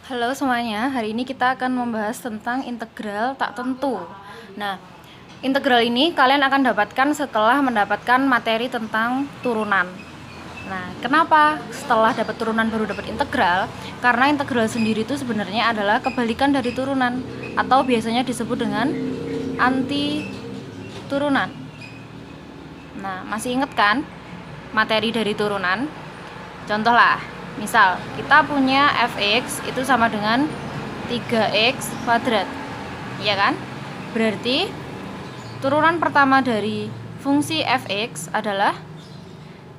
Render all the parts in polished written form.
Halo semuanya, hari ini kita akan membahas tentang integral tak tentu. Nah, integral ini kalian akan dapatkan setelah mendapatkan materi tentang turunan. Nah, kenapa setelah dapat turunan baru dapat integral? Karena integral sendiri itu sebenarnya adalah kebalikan dari turunan, atau biasanya disebut dengan anti turunan. Nah, masih inget kan materi dari turunan? Contoh lah, misal kita punya fx itu sama dengan 3x kuadrat, iya kan? Berarti turunan pertama dari fungsi fx adalah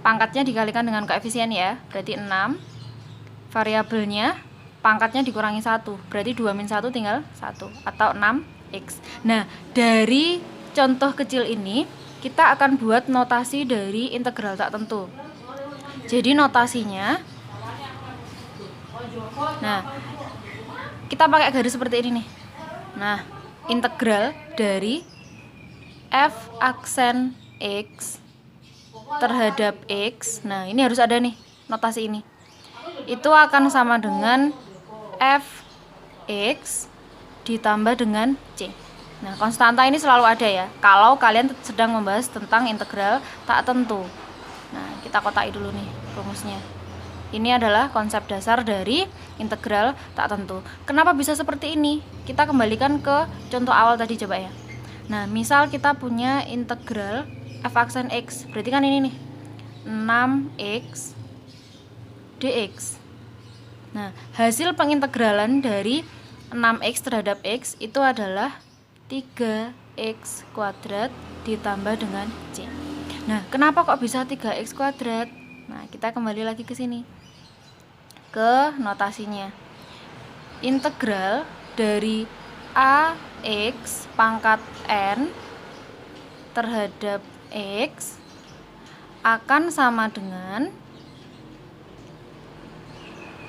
pangkatnya dikalikan dengan koefisien ya, berarti 6. Variabelnya pangkatnya dikurangi 1, berarti 2 min 1 tinggal 1, atau 6x. Nah, dari contoh kecil ini kita akan buat notasi dari integral tak tentu. Jadi notasinya, nah, kita pakai garis seperti ini nih. Nah, integral dari f aksen x terhadap x, nah ini harus ada nih notasi ini, itu akan sama dengan f x ditambah dengan c. Nah, konstanta ini selalu ada ya kalau kalian sedang membahas tentang integral tak tentu. Nah, kita kotai dulu nih rumusnya. Ini adalah konsep dasar dari integral tak tentu. Kenapa bisa seperti ini? Kita kembalikan ke contoh awal tadi coba ya. Nah, misal kita punya integral f aksen x, berarti kan ini nih 6x dx. Nah, hasil pengintegralan dari 6x terhadap x itu adalah 3x kuadrat ditambah dengan c. Nah, kenapa kok bisa 3x kuadrat? Nah, kita kembali lagi ke sini, ke notasinya. Integral dari ax pangkat n terhadap x akan sama dengan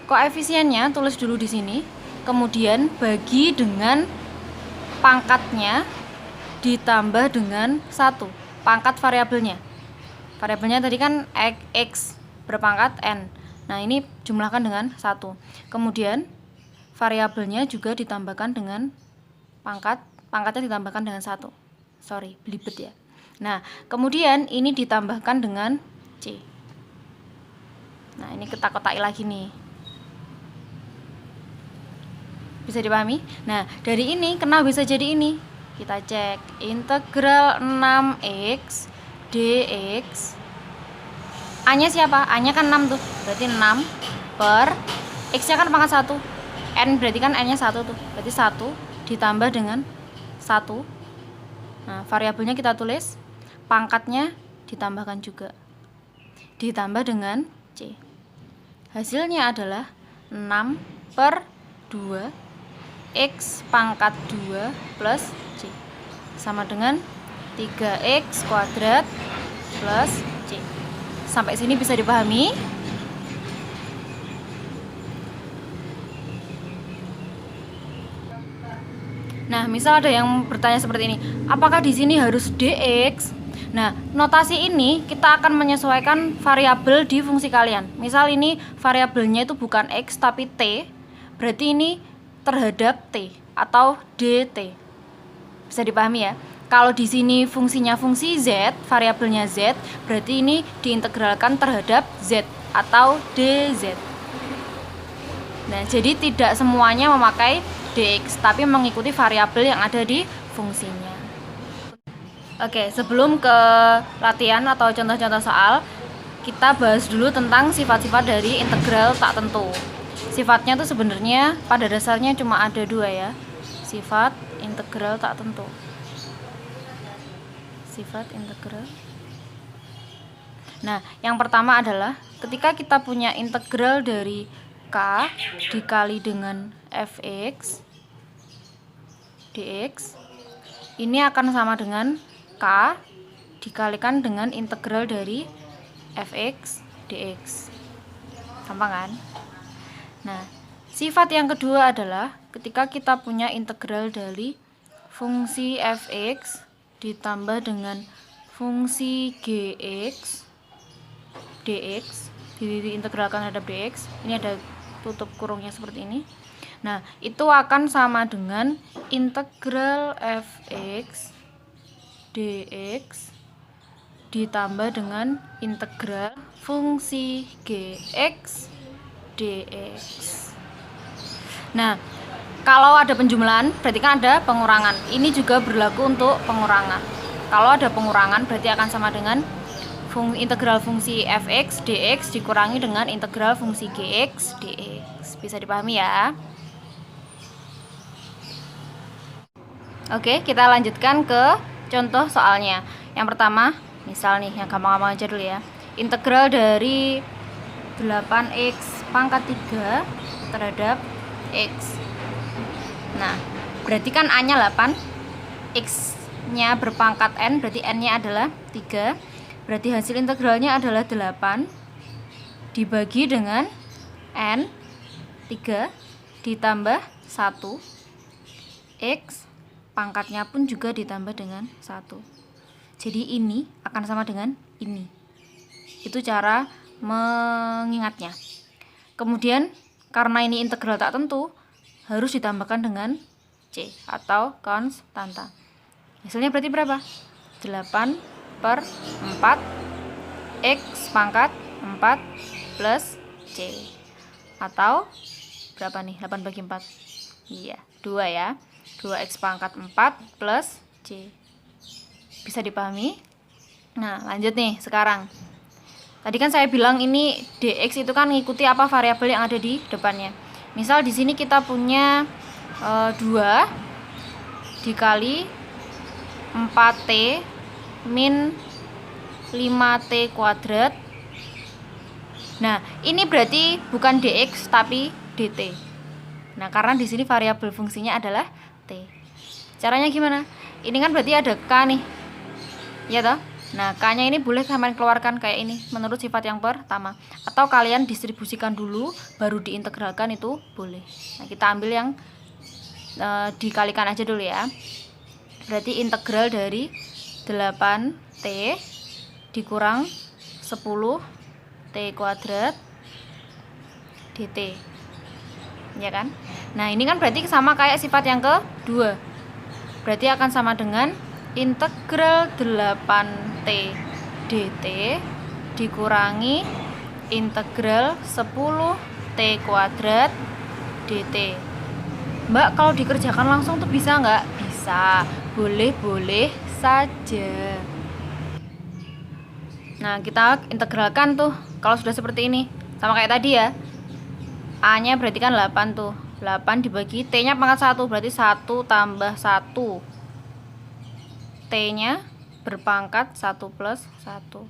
koefisiennya, tulis dulu di sini, kemudian bagi dengan pangkatnya ditambah dengan 1, pangkat variabelnya. Variabelnya tadi kan x berpangkat n. Nah, ini jumlahkan dengan 1. Kemudian variabelnya juga ditambahkan dengan pangkatnya ditambahkan dengan 1. Sorry, belibet ya. Nah, kemudian ini ditambahkan dengan c. Nah, ini kita kotai lagi nih. Bisa dipahami? Nah, dari ini kenapa bisa jadi ini? Kita cek integral 6x dx. A-nya siapa? A-nya kan 6 tuh. Berarti 6 per x-nya kan pangkat 1. N berarti kan N-nya 1 tuh. Berarti 1 ditambah dengan 1. Nah, variabelnya kita tulis, pangkatnya ditambahkan juga. Ditambah dengan C. Hasilnya adalah 6 per 2 x pangkat 2 plus C sama dengan 3x kuadrat plus C. Sampai sini bisa dipahami? Nah, misal ada yang bertanya seperti ini, apakah di sini harus dx? Nah, notasi ini kita akan menyesuaikan variabel di fungsi kalian. Misal ini variabelnya itu bukan x tapi t, berarti ini terhadap t atau dt. Bisa dipahami ya? Kalau di sini fungsinya fungsi z, variabelnya z, berarti ini diintegralkan terhadap z atau dz. Nah, jadi tidak semuanya memakai dx, tapi mengikuti variabel yang ada di fungsinya. Oke, sebelum ke latihan atau contoh-contoh soal, kita bahas dulu tentang sifat-sifat dari integral tak tentu. Sifatnya tuh sebenarnya pada dasarnya cuma ada 2 ya. Sifat integral tak tentu. Sifat integral. Nah, yang pertama adalah ketika kita punya integral dari k dikali dengan fx dx, ini akan sama dengan k dikalikan dengan integral dari fx dx. Gampang kan? Nah, sifat yang kedua adalah ketika kita punya integral dari fungsi fx ditambah dengan fungsi gx dx, diintegralkan terhadap dx. Ini ada tutup kurungnya seperti ini. Nah, itu akan sama dengan integral fx dx ditambah dengan integral fungsi gx dx. Nah, kalau ada penjumlahan berarti kan ada pengurangan. Ini juga berlaku untuk pengurangan. Kalau ada pengurangan berarti akan sama dengan integral fungsi fx dx dikurangi dengan integral fungsi gx dx. Bisa dipahami ya? Oke, kita lanjutkan ke contoh soalnya. Yang pertama, misal nih yang gampang-gampang aja dulu ya. Integral dari 8x pangkat 3 terhadap x. Nah, berarti kan A-nya 8, x-nya berpangkat n, berarti n-nya adalah 3. Berarti hasil integralnya adalah 8 dibagi dengan n 3 ditambah 1 x pangkatnya pun juga ditambah dengan 1. Jadi ini akan sama dengan ini. Itu cara mengingatnya. Kemudian karena ini integral tak tentu, harus ditambahkan dengan c atau konstanta. Hasilnya berarti berapa? 8/4 x pangkat 4 plus c. Atau berapa nih? 8 bagi 4. Iya, 2 ya. 2x pangkat 4 plus c. Bisa dipahami? Nah, lanjut nih sekarang. Tadi kan saya bilang ini dx itu kan ngikuti apa variabel yang ada di depannya. Misal di sini kita punya 2 dikali 4t min 5t kuadrat. Nah, ini berarti bukan dx tapi dt. Nah, karena di sini variabel fungsinya adalah t. Caranya gimana? Ini kan berarti ada k nih. Ya toh? Nah, k-nya ini boleh kalian keluarkan kayak ini menurut sifat yang pertama, atau kalian distribusikan dulu baru diintegralkan, itu boleh. Nah, kita ambil yang dikalikan aja dulu ya. Berarti integral dari 8t dikurang 10t kuadrat dt. Ya kan? Nah, ini kan berarti sama kayak sifat yang kedua. Berarti akan sama dengan integral 8t dt dikurangi integral 10t kuadrat dt. Mbak, kalau dikerjakan langsung tuh bisa nggak? Bisa, boleh-boleh saja. Nah, kita integralkan tuh. Kalau sudah seperti ini, sama kayak tadi ya. A-nya berarti kan 8 tuh. 8 dibagi T-nya pangkat 1, berarti 1 tambah 1. T-nya berpangkat 1 plus 1.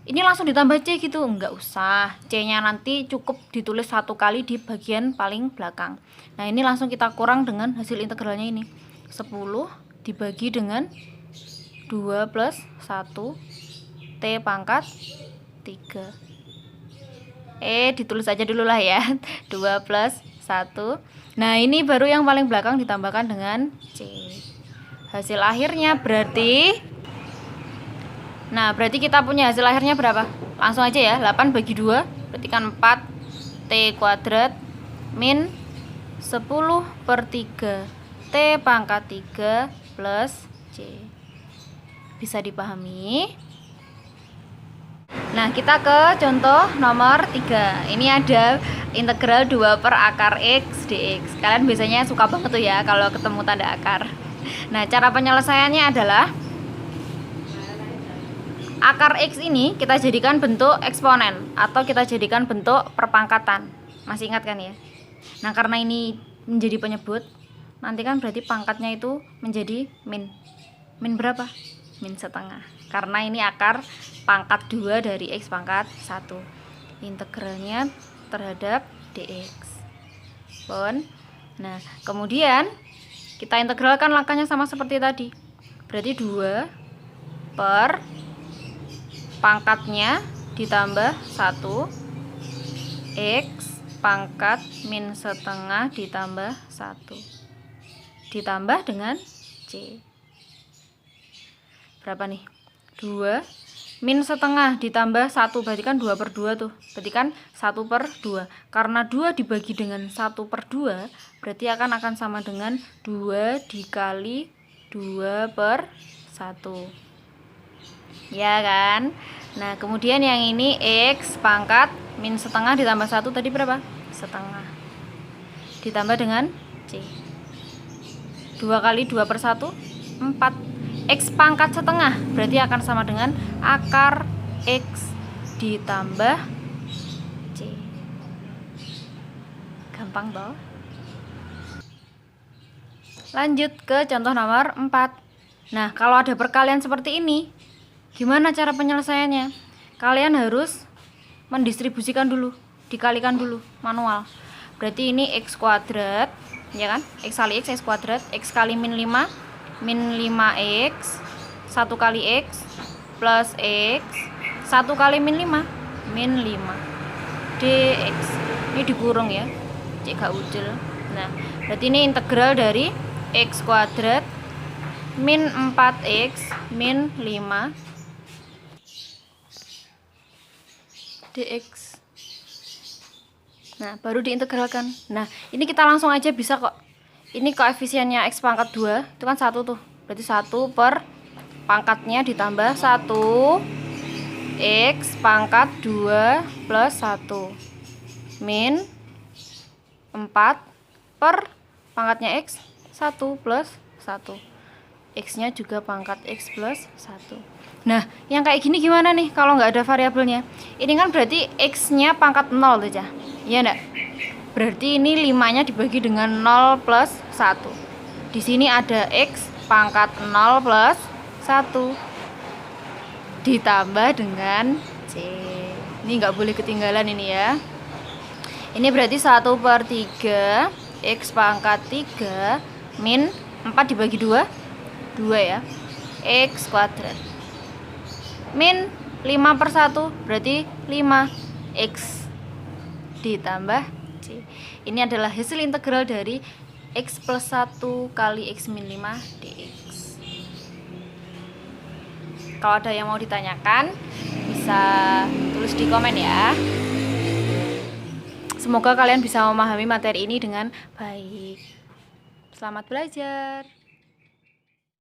Ini langsung ditambah C gitu? Enggak usah. C-nya nanti cukup ditulis 1 kali di bagian paling belakang. Nah, ini langsung kita kurang dengan hasil integralnya ini. 10 dibagi dengan 2 plus 1 T pangkat 3. Ditulis aja dulu lah ya. 2 plus 1. Nah, ini baru yang paling belakang ditambahkan dengan C. Hasil akhirnya berarti, nah, berarti kita punya hasil akhirnya berapa? Langsung aja ya, 8 bagi 2 berarti kan 4t kuadrat min 10/3 t pangkat 3 plus c. Bisa dipahami? Nah, kita ke contoh nomor 3. Ini ada integral 2 per akar x dx. Kalian biasanya suka banget tuh ya kalau ketemu tanda akar. Nah, cara penyelesaiannya adalah akar x ini kita jadikan bentuk eksponen atau kita jadikan bentuk perpangkatan. Masih ingat kan ya? Nah, karena ini menjadi penyebut, nanti kan berarti pangkatnya itu menjadi min. Min berapa? Min setengah. Karena ini akar pangkat 2 dari x pangkat 1. Integralnya terhadap dx. Bon. Nah, kemudian kita integralkan langkahnya sama seperti tadi. Berarti 2 per pangkatnya ditambah 1 x pangkat min setengah ditambah 1 ditambah dengan c. Berapa nih? 2 min setengah ditambah 1, berarti kan 2/2 tuh. Berarti kan 1/2. Karena 2 dibagi dengan 1/2, berarti akan sama dengan 2 dikali 2/1. Ya kan? Nah, kemudian yang ini X pangkat min setengah ditambah 1 tadi berapa? Setengah. Ditambah dengan C. 2 kali 2/1, 4. X pangkat setengah berarti akan sama dengan akar X ditambah C. Gampang toh? Lanjut ke contoh nomor 4. Nah, kalau ada perkalian seperti ini, gimana cara penyelesaiannya? Kalian harus mendistribusikan dulu, dikalikan dulu manual. Berarti ini X kuadrat, ya kan? X kali X kuadrat, X kali min 5, min 5X, 1 kali X, plus X, 1 kali min 5, min 5, dx. Ini dikurung ya, cek gak ucil. Nah, berarti ini integral dari X kuadrat, min 4X, min 5, dx. Nah, baru diintegralkan. Nah, ini kita langsung aja bisa kok. Ini koefisiennya X pangkat 2, itu kan 1 tuh. Berarti 1 per pangkatnya ditambah 1 X pangkat 2 plus 1 min 4 per pangkatnya X 1 plus 1. X nya juga pangkat X plus 1. Nah, yang kayak gini gimana nih kalau nggak ada variabelnya? Ini kan berarti X nya pangkat 0 tuh, Cah. Iya enggak? Berarti ini 5-nya dibagi dengan 0 plus 1. Di sini ada X pangkat 0 plus 1 ditambah dengan C. Ini nggak boleh ketinggalan ini ya. Ini berarti 1/3 X pangkat 3 min 4 dibagi 2 ya, X kuadrat min 5/1 berarti 5X ditambah C. Ini adalah hasil integral dari X plus 1 kali X min 5 dx. Kalau ada yang mau ditanyakan, bisa tulis di komen ya. Semoga kalian bisa memahami materi ini dengan baik. Selamat belajar.